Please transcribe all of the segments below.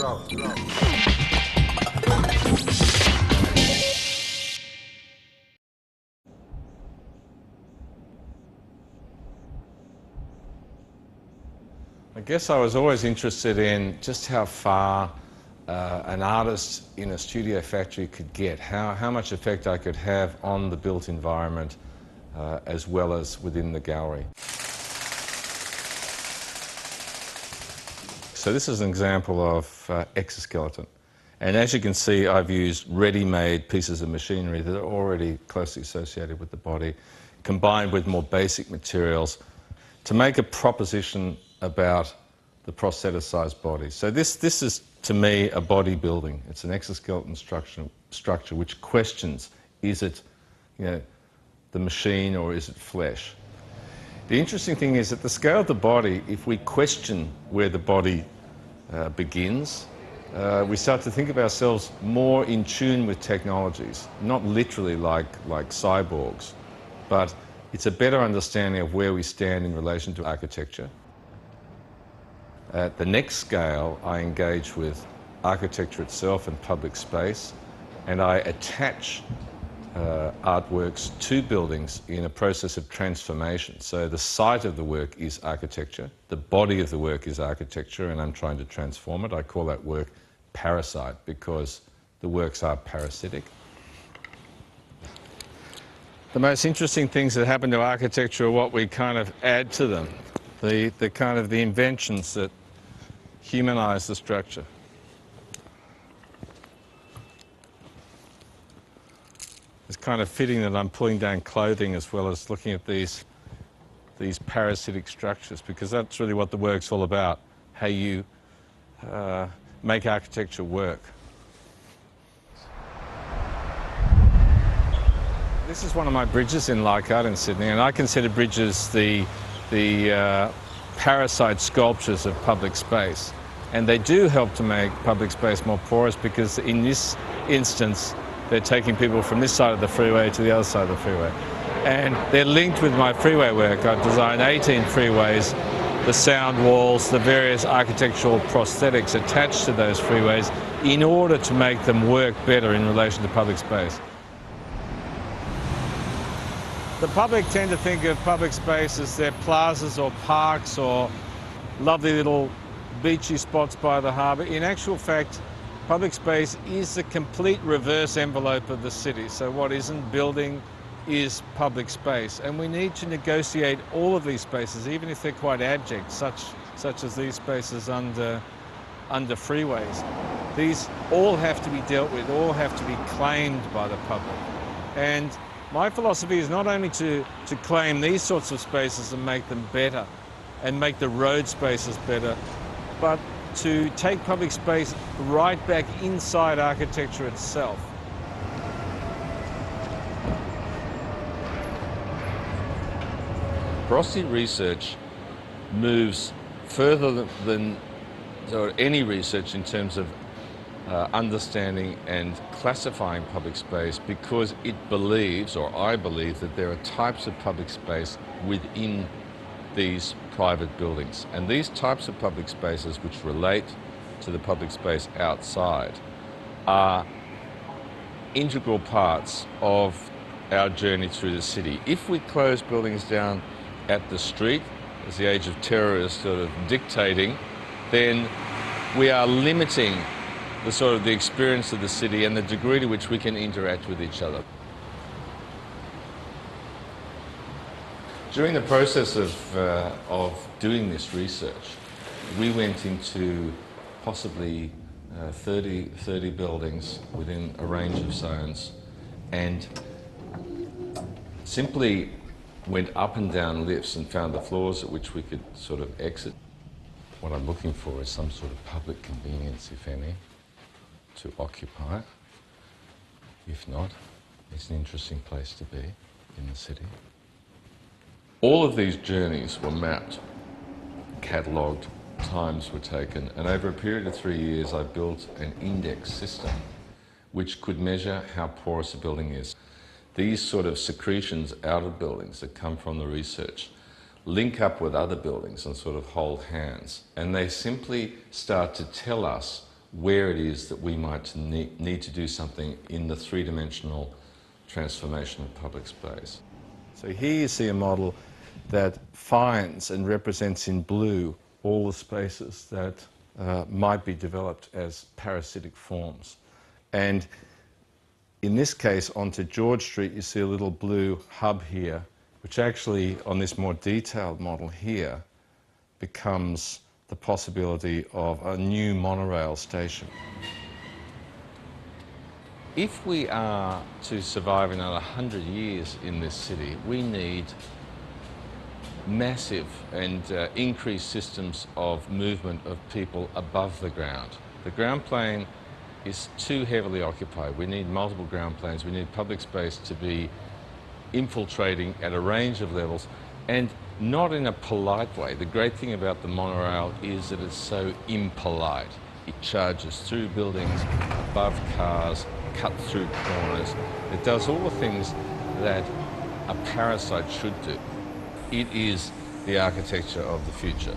I guess I was always interested in just how far an artist in a studio factory could get, how much effect I could have on the built environment as well as within the gallery. So this is an example of exoskeleton. And as you can see, I've used ready-made pieces of machinery that are already closely associated with the body, combined with more basic materials to make a proposition about the prostheticized body. So this is, to me, a body building. It's an exoskeleton structure which questions, is it, the machine or is it flesh? The interesting thing is, at the scale of the body, if we question where the body begins, we start to think of ourselves more in tune with technologies, not literally like cyborgs, but it's a better understanding of where we stand in relation to architecture. At the next scale, I engage with architecture itself and public space, and I attach artworks to buildings in a process of transformation. So the site of the work is architecture, the body of the work is architecture, and I'm trying to transform it. I call that work parasite because the works are parasitic. The most interesting things that happen to architecture are what we kind of add to them, the inventions that humanize the structure. It's kind of fitting that I'm pulling down clothing as well as looking at these parasitic structures, because that's really what the work's all about, how you make architecture work. This is one of my bridges in Leichhardt in Sydney, and I consider bridges the parasite sculptures of public space. And they do help to make public space more porous, because in this instance, they're taking people from this side of the freeway to the other side of the freeway. And they're linked with my freeway work. I've designed 18 freeways, the sound walls, the various architectural prosthetics attached to those freeways in order to make them work better in relation to public space. The public tend to think of public space as their plazas or parks or lovely little beachy spots by the harbour. In actual fact, public space is the complete reverse envelope of the city. So what isn't building is public space. And we need to negotiate all of these spaces, even if they're quite abject, such as these spaces under freeways. These all have to be dealt with, all have to be claimed by the public. And my philosophy is not only to claim these sorts of spaces and make them better, and make the road spaces better, but to take public space right back inside architecture itself. Porosity research moves further than any research in terms of understanding and classifying public space, because it believes, or I believe, that there are types of public space within these private buildings. And these types of public spaces, which relate to the public space outside, are integral parts of our journey through the city. If we close buildings down at the street, as the age of terror is sort of dictating, then we are limiting the experience of the city and the degree to which we can interact with each other. During the process of doing this research, we went into possibly 30 buildings within a range of zones, and simply went up and down lifts and found the floors at which we could sort of exit. What I'm looking for is some sort of public convenience, if any, to occupy. If not, it's an interesting place to be in the city. All of these journeys were mapped, catalogued, times were taken, and over a period of 3 years I built an index system which could measure how porous a building is. These sort of secretions out of buildings that come from the research link up with other buildings and sort of hold hands, and they simply start to tell us where it is that we might need to do something in the three-dimensional transformation of public space. So here you see a model that finds and represents in blue all the spaces that might be developed as parasitic forms. And in this case, onto George Street, you see a little blue hub here, which actually, on this more detailed model here, becomes the possibility of a new monorail station. If we are to survive another 100 years in this city, we need massive and increased systems of movement of people above the ground. The ground plane is too heavily occupied. We need multiple ground planes. We need public space to be infiltrating at a range of levels, and not in a polite way. The great thing about the monorail is that it's so impolite. It charges through buildings, above cars, cuts through corners. It does all the things that a parasite should do. It is the architecture of the future.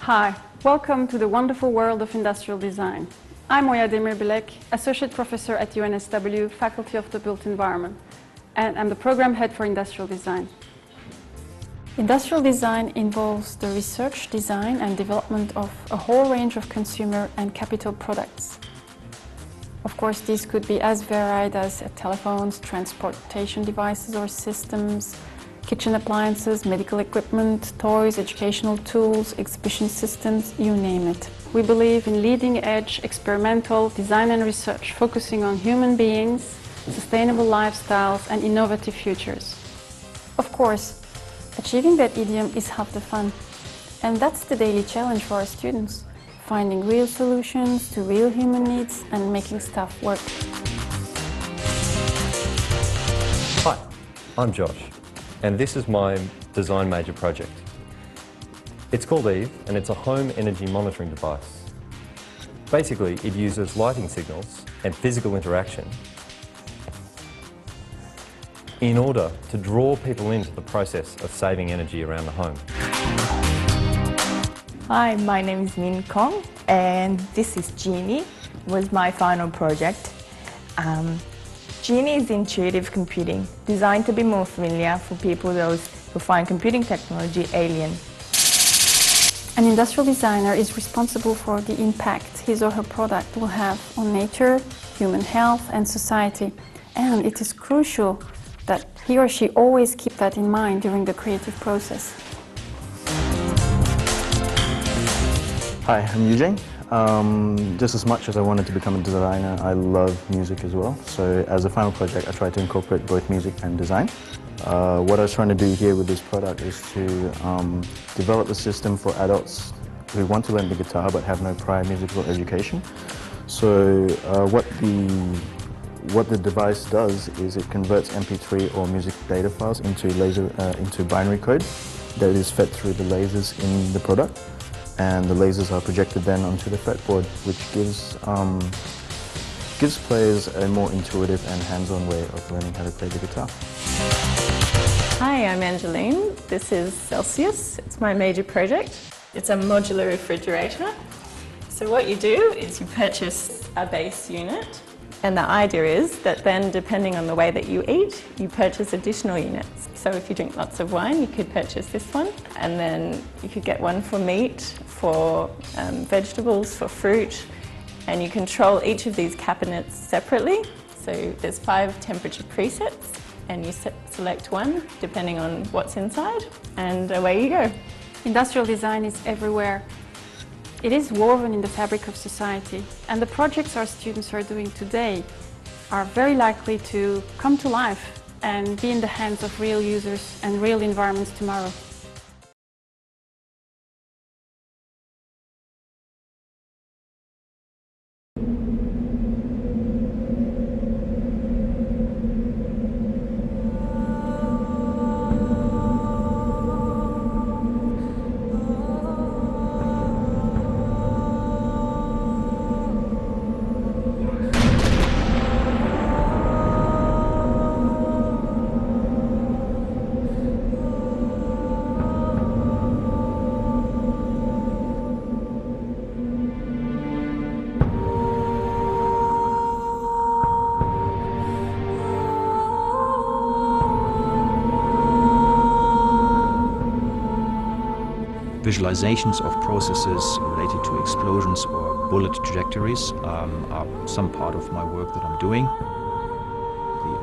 Hi, welcome to the wonderful world of industrial design. I'm Oya Demirbilek, Associate Professor at UNSW, Faculty of the Built Environment, and I'm the Program Head for Industrial Design. Industrial design involves the research, design and development of a whole range of consumer and capital products. Of course, these could be as varied as telephones, transportation devices or systems, kitchen appliances, medical equipment, toys, educational tools, exhibition systems, you name it. We believe in leading-edge experimental design and research focusing on human beings, sustainable lifestyles and innovative futures. Of course, achieving that idiom is half the fun. And that's the daily challenge for our students, finding real solutions to real human needs and making stuff work. Hi, I'm Josh, and this is my design major project. It's called Eve, and it's a home energy monitoring device. Basically, it uses lighting signals and physical interaction in order to draw people into the process of saving energy around the home. Hi, my name is Min Kong, and this is Genie, was my final project. Genie is intuitive computing, designed to be more familiar for those who find computing technology alien. An industrial designer is responsible for the impact his or her product will have on nature, human health and society, and it is crucial that he or she always keep that in mind during the creative process. Hi, I'm Eugene. Just as much as I wanted to become a designer, I love music as well. So as a final project, I tried to incorporate both music and design. What I was trying to do here with this product is to develop a system for adults who want to learn the guitar but have no prior musical education. So what the device does is it converts MP3 or music data files into binary code that is fed through the lasers in the product, and the lasers are projected then onto the fretboard, which gives players a more intuitive and hands-on way of learning how to play the guitar. Hi, I'm Angeline. This is Celsius. It's my major project. It's a modular refrigerator. So what you do is you purchase a base unit, and the idea is that then, depending on the way that you eat, you purchase additional units. So if you drink lots of wine, you could purchase this one, and then you could get one for meat, for vegetables, for fruit, and you control each of these cabinets separately. So there's 5 temperature presets, and you select one depending on what's inside, and away you go. Industrial design is everywhere. It is woven in the fabric of society, and the projects our students are doing today are very likely to come to life and be in the hands of real users and real environments tomorrow. Visualizations of processes related to explosions or bullet trajectories are some part of my work that I'm doing.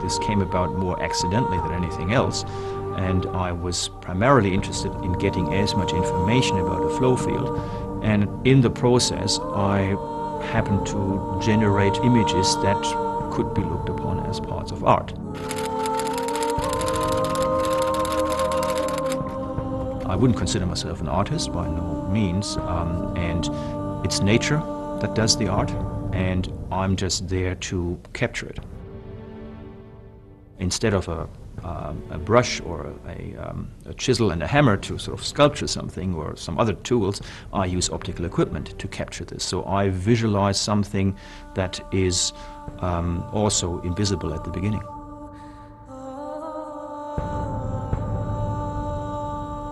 This came about more accidentally than anything else, and I was primarily interested in getting as much information about a flow field, and in the process I happened to generate images that could be looked upon as parts of art. I wouldn't consider myself an artist by no means, and it's nature that does the art, and I'm just there to capture it. Instead of a brush or a chisel and a hammer to sort of sculpture something or some other tools, I use optical equipment to capture this. So I visualize something that is also invisible at the beginning.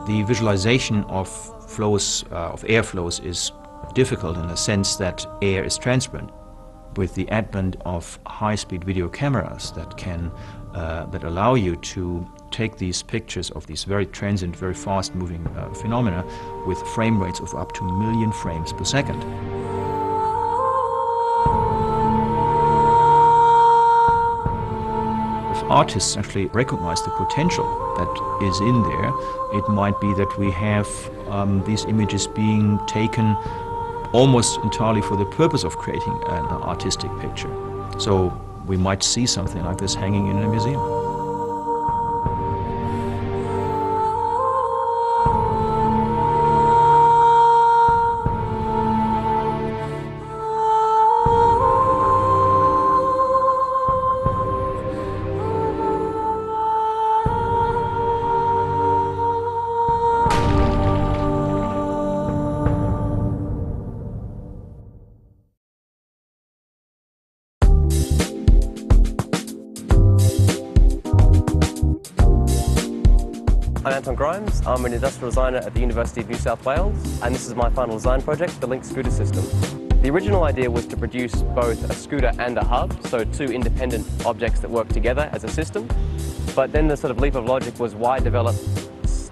The visualization of flows, of air flows is difficult in the sense that air is transparent. With the advent of high-speed video cameras that allow you to take these pictures of these very transient, very fast-moving phenomena with frame rates of up to 1 million frames per second. If artists actually recognize the potential that is in there, it might be that we have these images being taken almost entirely for the purpose of creating an artistic picture. So we might see something like this hanging in a museum. I'm Anton Grimes, I'm an industrial designer at the University of New South Wales, and this is my final design project, the Link scooter system. The original idea was to produce both a scooter and a hub, so two independent objects that work together as a system. But then the sort of leap of logic was, why develop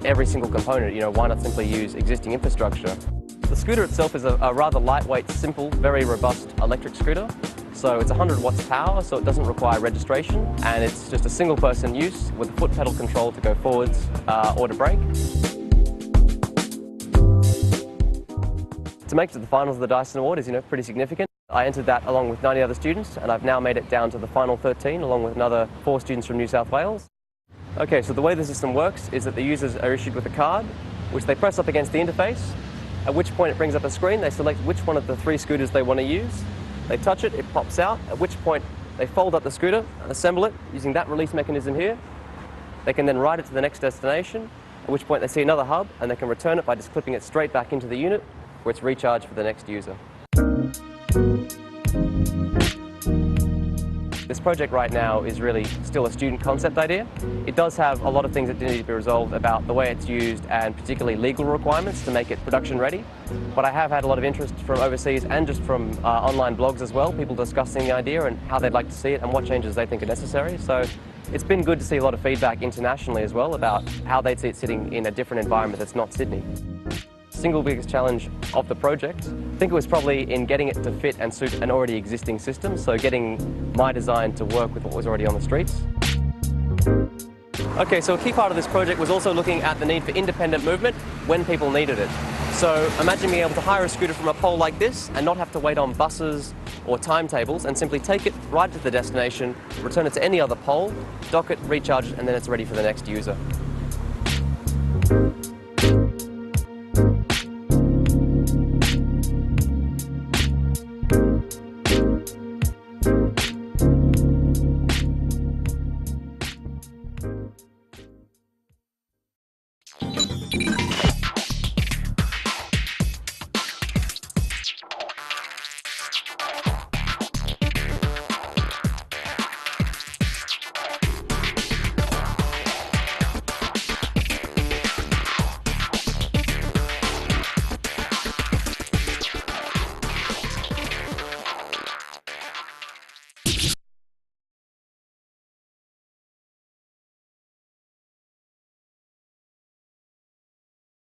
every single component? You know, why not simply use existing infrastructure? The scooter itself is a rather lightweight, simple, very robust electric scooter. So it's 100 watts power, so it doesn't require registration, and it's just a single person use with a foot pedal control to go forwards or to brake. To make it to the finals of the Dyson Award is, pretty significant. I entered that along with 90 other students, and I've now made it down to the final 13 along with another 4 students from New South Wales. Okay, so the way the system works is that the users are issued with a card, which they press up against the interface, at which point it brings up a screen. They select which one of the 3 scooters they want to use. They touch it, it pops out, at which point they fold up the scooter and assemble it using that release mechanism here. They can then ride it to the next destination, at which point they see another hub and they can return it by just clipping it straight back into the unit where it's recharged for the next user. This project right now is really still a student concept idea. It does have a lot of things that do need to be resolved about the way it's used and particularly legal requirements to make it production ready. But I have had a lot of interest from overseas and just from online blogs as well, people discussing the idea and how they'd like to see it and what changes they think are necessary. So it's been good to see a lot of feedback internationally as well about how they'd see it sitting in a different environment that's not Sydney. Single biggest challenge of the project, I think it was probably in getting it to fit and suit an already existing system, so getting my design to work with what was already on the streets. Okay, so a key part of this project was also looking at the need for independent movement when people needed it. So imagine being able to hire a scooter from a pole like this and not have to wait on buses or timetables and simply take it right to the destination, return it to any other pole, dock it, recharge it, and then it's ready for the next user.